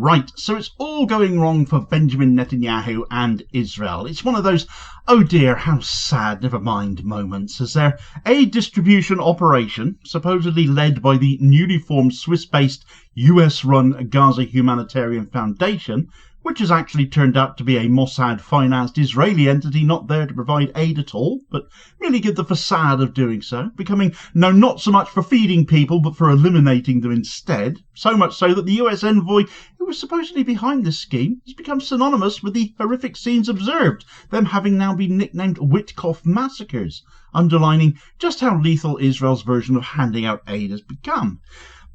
Right, so it's all going wrong for Benjamin Netanyahu and Israel. It's one of those, oh dear, how sad, never mind moments, as their aid distribution operation, supposedly led by the newly formed Swiss-based US-run Gaza Humanitarian Foundation, which has actually turned out to be a Mossad-financed Israeli entity not there to provide aid at all, but merely give the facade of doing so, becoming known not so much for feeding people, but for eliminating them instead, so much so that the US envoy who was supposedly behind this scheme has become synonymous with the horrific scenes observed, them having now been nicknamed Witkoff Massacres, underlining just how lethal Israel's version of handing out aid has become.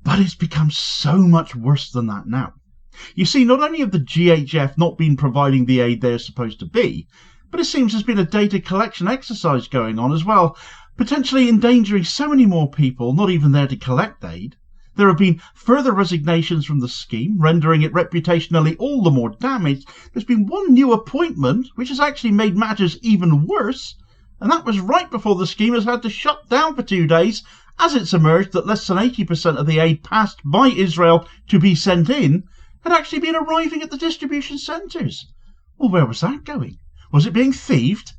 But it's become so much worse than that now. You see, not only have the GHF not been providing the aid they're supposed to be, but it seems there's been a data collection exercise going on as well, potentially endangering so many more people not even there to collect aid. There have been further resignations from the scheme, rendering it reputationally all the more damaged. There's been one new appointment, which has actually made matters even worse, and that was right before the scheme has had to shut down for 2 days, as it's emerged that less than 80% of the aid passed by Israel to be sent in had actually been arriving at the distribution centres. Well, where was that going? Was it being thieved?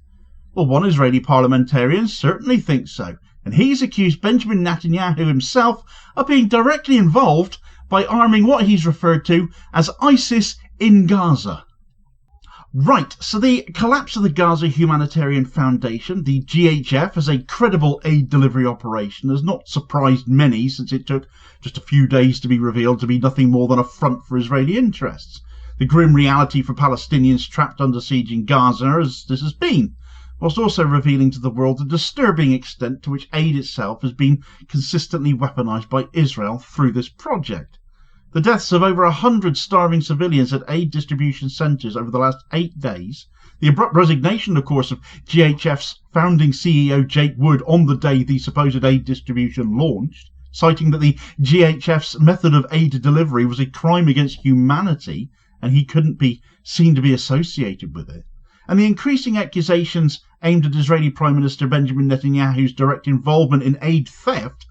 Well, one Israeli parliamentarian certainly thinks so, and he's accused Benjamin Netanyahu himself of being directly involved by arming what he's referred to as ISIS in Gaza. Right, so the collapse of the Gaza Humanitarian Foundation, the GHF, as a credible aid delivery operation has not surprised many, since it took just a few days to be revealed to be nothing more than a front for Israeli interests. The grim reality for Palestinians trapped under siege in Gaza, as this has been, whilst also revealing to the world the disturbing extent to which aid itself has been consistently weaponised by Israel through this project. The deaths of over 100 starving civilians at aid distribution centres over the last 8 days, the abrupt resignation, of course, of GHF's founding CEO Jake Wood on the day the supposed aid distribution launched, citing that the GHF's method of aid delivery was a crime against humanity and he couldn't be seen to be associated with it, and the increasing accusations aimed at Israeli Prime Minister Benjamin Netanyahu's direct involvement in aid theft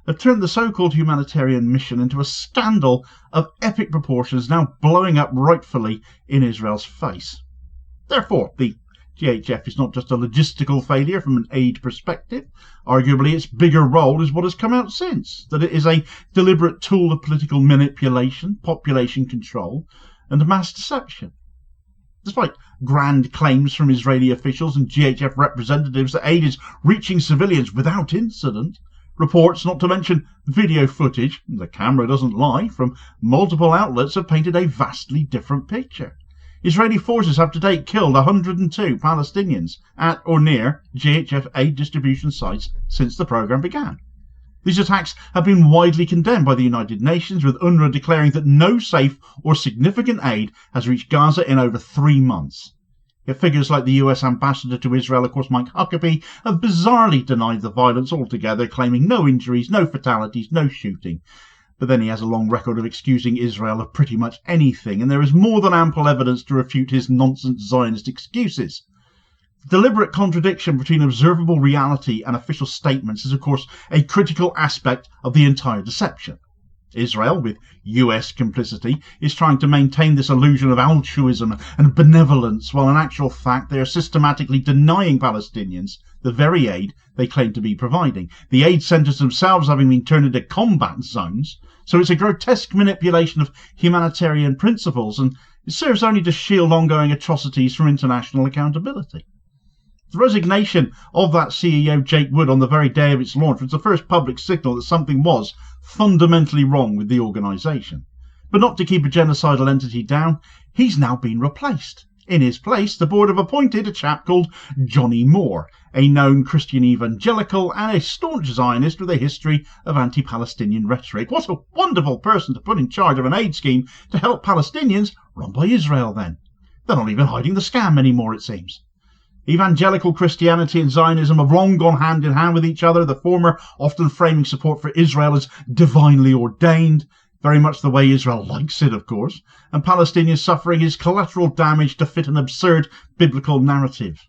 have turned the so-called humanitarian mission into a scandal of epic proportions, now blowing up rightfully in Israel's face. Therefore, the GHF is not just a logistical failure from an aid perspective. Arguably, its bigger role is what has come out since, that it is a deliberate tool of political manipulation, population control, and mass deception. Despite grand claims from Israeli officials and GHF representatives that aid is reaching civilians without incident, reports, not to mention video footage, the camera doesn't lie, from multiple outlets have painted a vastly different picture. Israeli forces have to date killed 102 Palestinians at or near GHF aid distribution sites since the programme began. These attacks have been widely condemned by the United Nations, with UNRWA declaring that no safe or significant aid has reached Gaza in over 3 months. Yet figures like the US ambassador to Israel, of course Mike Huckabee, have bizarrely denied the violence altogether, claiming no injuries, no fatalities, no shooting. But then he has a long record of excusing Israel of pretty much anything, and there is more than ample evidence to refute his nonsense Zionist excuses. The deliberate contradiction between observable reality and official statements is, of course, a critical aspect of the entire deception. Israel, with US complicity, is trying to maintain this illusion of altruism and benevolence, while in actual fact they are systematically denying Palestinians the very aid they claim to be providing, the aid centres themselves having been turned into combat zones. So it's a grotesque manipulation of humanitarian principles, and it serves only to shield ongoing atrocities from international accountability. The resignation of that CEO Jake Wood on the very day of its launch was the first public signal that something was fundamentally wrong with the organisation. But not to keep a genocidal entity down, he's now been replaced. In his place, the board have appointed a chap called Johnny Moore, a known Christian evangelical and a staunch Zionist with a history of anti-Palestinian rhetoric. What a wonderful person to put in charge of an aid scheme to help Palestinians run by Israel then. They're not even hiding the scam anymore, it seems. Evangelical Christianity and Zionism have long gone hand in hand with each other, the former often framing support for Israel as divinely ordained, very much the way Israel likes it, of course, and Palestinian suffering is collateral damage to fit an absurd biblical narrative.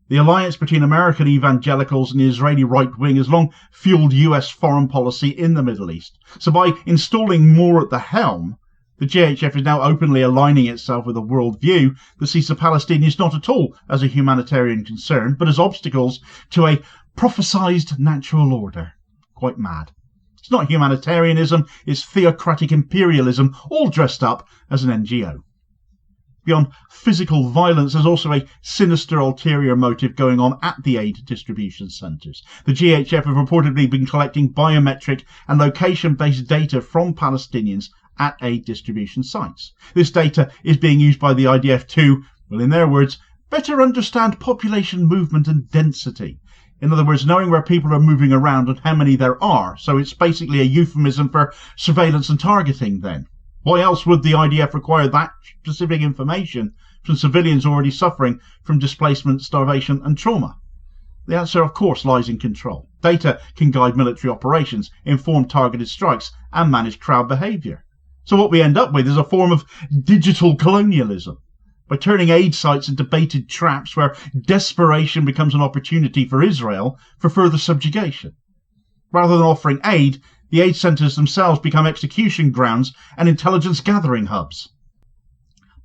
The alliance between American evangelicals and the Israeli right wing has long fueled US foreign policy in the Middle East, so by installing Moore at the helm, The GHF is now openly aligning itself with a worldview that sees the Palestinians not at all as a humanitarian concern, but as obstacles to a prophesized natural order. Quite mad. It's not humanitarianism, it's theocratic imperialism, all dressed up as an NGO. Beyond physical violence, there's also a sinister ulterior motive going on at the aid distribution centres. The GHF have reportedly been collecting biometric and location-based data from Palestinians at aid distribution sites. This data is being used by the IDF to, well, in their words, better understand population movement and density. In other words, knowing where people are moving around and how many there are. So it's basically a euphemism for surveillance and targeting then. Why else would the IDF require that specific information from civilians already suffering from displacement, starvation and trauma? The answer, of course, lies in control. Data can guide military operations, inform targeted strikes and manage crowd behaviour. So what we end up with is a form of digital colonialism. By turning aid sites into baited traps where desperation becomes an opportunity for Israel for further subjugation. Rather than offering aid, the aid centres themselves become execution grounds and intelligence gathering hubs.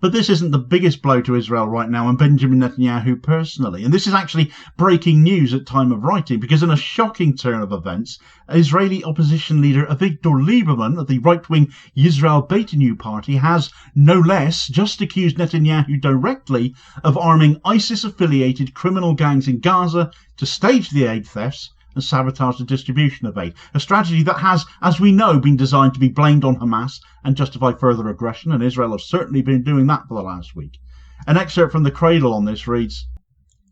But this isn't the biggest blow to Israel right now and Benjamin Netanyahu personally. And this is actually breaking news at time of writing, because in a shocking turn of events, Israeli opposition leader Avigdor Lieberman of the right-wing Yisrael Beitenu party has, no less, just accused Netanyahu directly of arming ISIS-affiliated criminal gangs in Gaza to stage the aid thefts and sabotage the distribution of aid. A strategy that has, as we know, been designed to be blamed on Hamas and justify further aggression, and Israel has certainly been doing that for the last week. An excerpt from the Cradle on this reads,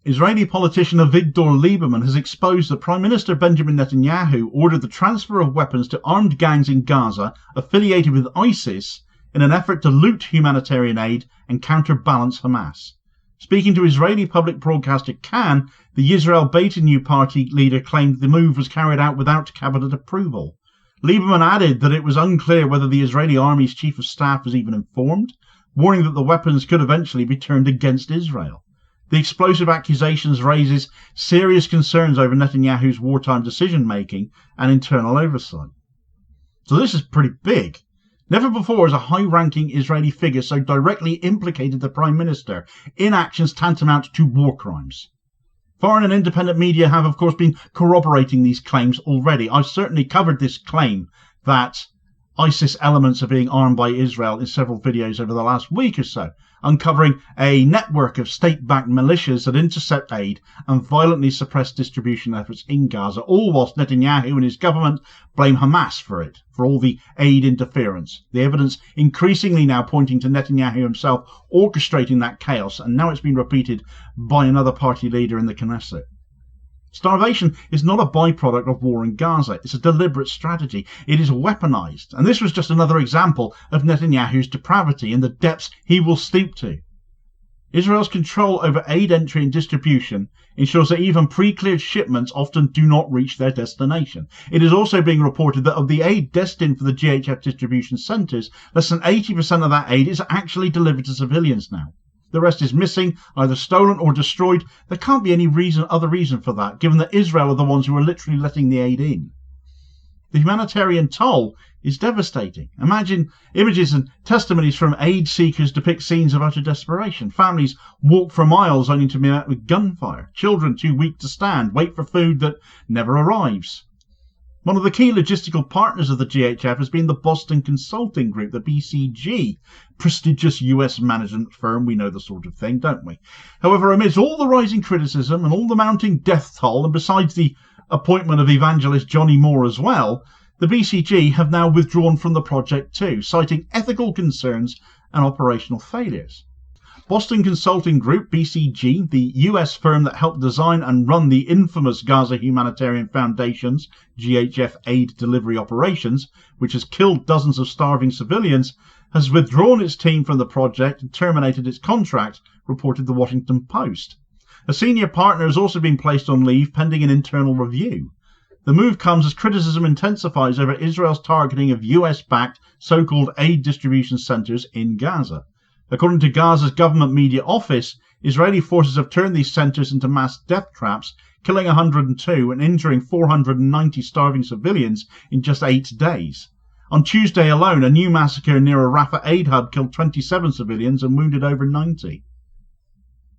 Israeli politician Avigdor Lieberman has exposed that Prime Minister Benjamin Netanyahu ordered the transfer of weapons to armed gangs in Gaza affiliated with ISIS in an effort to loot humanitarian aid and counterbalance Hamas. Speaking to Israeli public broadcaster Kan, the Yisrael Beitenu party leader claimed the move was carried out without cabinet approval. Lieberman added that it was unclear whether the Israeli army's chief of staff was even informed, warning that the weapons could eventually be turned against Israel. The explosive accusations raises serious concerns over Netanyahu's wartime decision-making and internal oversight. So this is pretty big. Never before has a high-ranking Israeli figure so directly implicated the Prime Minister in actions tantamount to war crimes. Foreign and independent media have, of course, been corroborating these claims already. I've certainly covered this claim that ISIS elements are being armed by Israel in several videos over the last week or so, uncovering a network of state-backed militias that intercept aid and violently suppress distribution efforts in Gaza, all whilst Netanyahu and his government blame Hamas for it, for all the aid interference. The evidence increasingly now pointing to Netanyahu himself orchestrating that chaos, and now it's been repeated by another party leader in the Knesset. Starvation is not a byproduct of war in Gaza. It's a deliberate strategy. It is weaponized. And this was just another example of Netanyahu's depravity and the depths he will stoop to. Israel's control over aid entry and distribution ensures that even pre-cleared shipments often do not reach their destination. It is also being reported that of the aid destined for the GHF distribution centres, less than 80% of that aid is actually delivered to civilians now. The rest is missing, either stolen or destroyed. There can't be any other reason for that, given that Israel are the ones who are literally letting the aid in. The humanitarian toll is devastating. Imagine images and testimonies from aid seekers depict scenes of utter desperation. Families walk for miles only to be met with gunfire. Children too weak to stand, wait for food that never arrives. One of the key logistical partners of the GHF has been the Boston Consulting Group, the BCG, prestigious US management firm. We know the sort of thing, don't we? However, amidst all the rising criticism and all the mounting death toll, and besides the appointment of evangelist Johnny Moore as well, the BCG have now withdrawn from the project too, citing ethical concerns and operational failures. Boston Consulting Group, BCG, the US firm that helped design and run the infamous Gaza Humanitarian Foundation's GHF aid delivery operations, which has killed dozens of starving civilians, has withdrawn its team from the project and terminated its contract, reported the Washington Post. A senior partner has also been placed on leave pending an internal review. The move comes as criticism intensifies over Israel's targeting of US-backed so-called aid distribution centres in Gaza. According to Gaza's government media office, Israeli forces have turned these centres into mass death traps, killing 102 and injuring 490 starving civilians in just 8 days. On Tuesday alone, a new massacre near a Rafah aid hub killed 27 civilians and wounded over 90.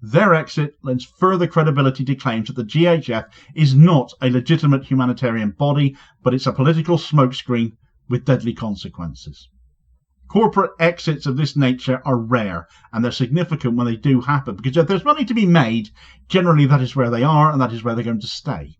Their exit lends further credibility to claims that the GHF is not a legitimate humanitarian body, but it's a political smokescreen with deadly consequences. Corporate exits of this nature are rare, and they're significant when they do happen, because if there's money to be made, generally that is where they are, and that is where they're going to stay.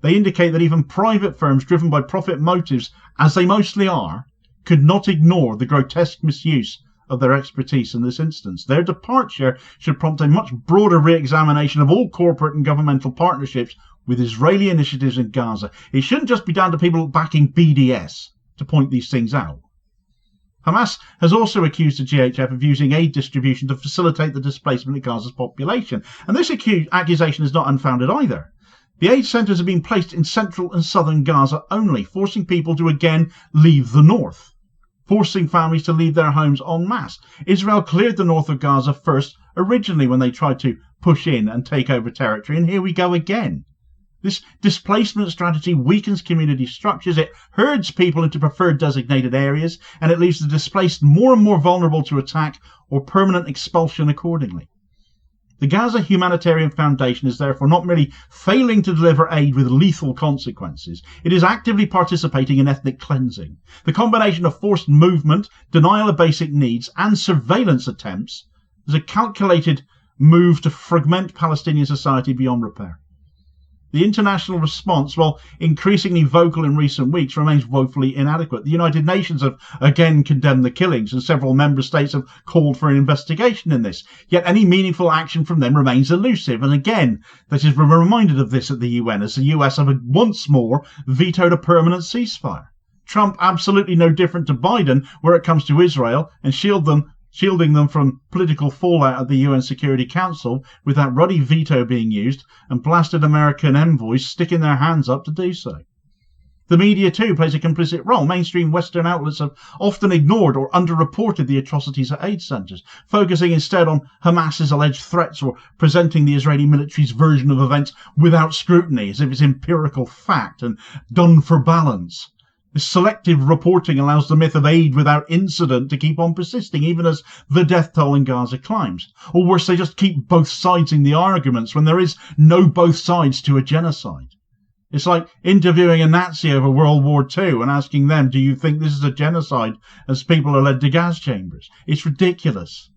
They indicate that even private firms driven by profit motives, as they mostly are, could not ignore the grotesque misuse of their expertise in this instance. Their departure should prompt a much broader re-examination of all corporate and governmental partnerships with Israeli initiatives in Gaza. It shouldn't just be down to people backing BDS to point these things out. Hamas has also accused the GHF of using aid distribution to facilitate the displacement of Gaza's population, and this accusation is not unfounded either. The aid centres have been placed in central and southern Gaza only, forcing people to again leave the north, forcing families to leave their homes en masse. Israel cleared the north of Gaza first, originally when they tried to push in and take over territory, and here we go again. This displacement strategy weakens community structures, it herds people into preferred designated areas, and it leaves the displaced more and more vulnerable to attack or permanent expulsion accordingly. The Gaza Humanitarian Foundation is therefore not merely failing to deliver aid with lethal consequences, it is actively participating in ethnic cleansing. The combination of forced movement, denial of basic needs, and surveillance attempts is a calculated move to fragment Palestinian society beyond repair. The international response, while increasingly vocal in recent weeks, remains woefully inadequate. The United Nations have again condemned the killings, and several member states have called for an investigation in this. Yet any meaningful action from them remains elusive. And again, that is, we're reminded of this at the UN, as the US have once more vetoed a permanent ceasefire. Trump absolutely no different to Biden where it comes to Israel, and shielding them from political fallout at the UN Security Council, with that ruddy veto being used, and blasted American envoys sticking their hands up to do so. The media too plays a complicit role. Mainstream Western outlets have often ignored or underreported the atrocities at aid centres, focusing instead on Hamas's alleged threats or presenting the Israeli military's version of events without scrutiny, as if it's empirical fact and done for balance. This selective reporting allows the myth of aid without incident to keep on persisting, even as the death toll in Gaza climbs. Or worse, they just keep both sidesing the arguments when there is no both sides to a genocide. It's like interviewing a Nazi over World War II and asking them, do you think this is a genocide, as people are led to gas chambers? It's ridiculous.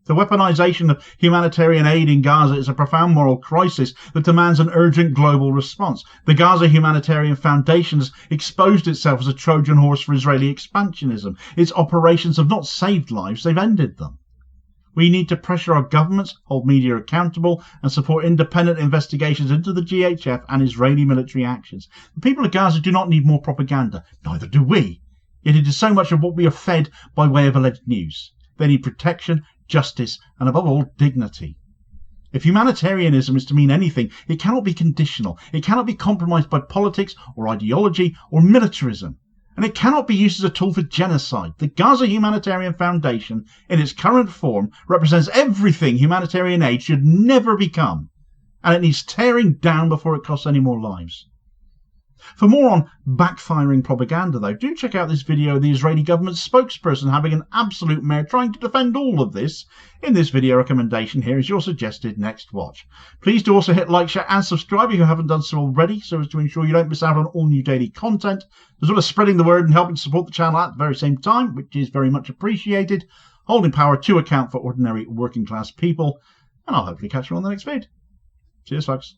The weaponization of humanitarian aid in Gaza is a profound moral crisis that demands an urgent global response. The Gaza Humanitarian Foundation has exposed itself as a Trojan horse for Israeli expansionism. Its operations have not saved lives, they've ended them. We need to pressure our governments, hold media accountable, and support independent investigations into the GHF and Israeli military actions. The people of Gaza do not need more propaganda, neither do we. Yet it is so much of what we are fed by way of alleged news. They need protection, justice, and above all, dignity. If humanitarianism is to mean anything, it cannot be conditional. It cannot be compromised by politics or ideology or militarism. And it cannot be used as a tool for genocide. The Gaza Humanitarian Foundation, in its current form, represents everything humanitarian aid should never become. And it needs tearing down before it costs any more lives. For more on backfiring propaganda, though, do check out this video of the Israeli government spokesperson having an absolute mare trying to defend all of this. In this video recommendation, here is your suggested next watch. Please do also hit like, share and subscribe if you haven't done so already, so as to ensure you don't miss out on all new daily content, as well as spreading the word and helping to support the channel at the very same time, which is very much appreciated, holding power to account for ordinary working class people. And I'll hopefully catch you on the next vid. Cheers, folks.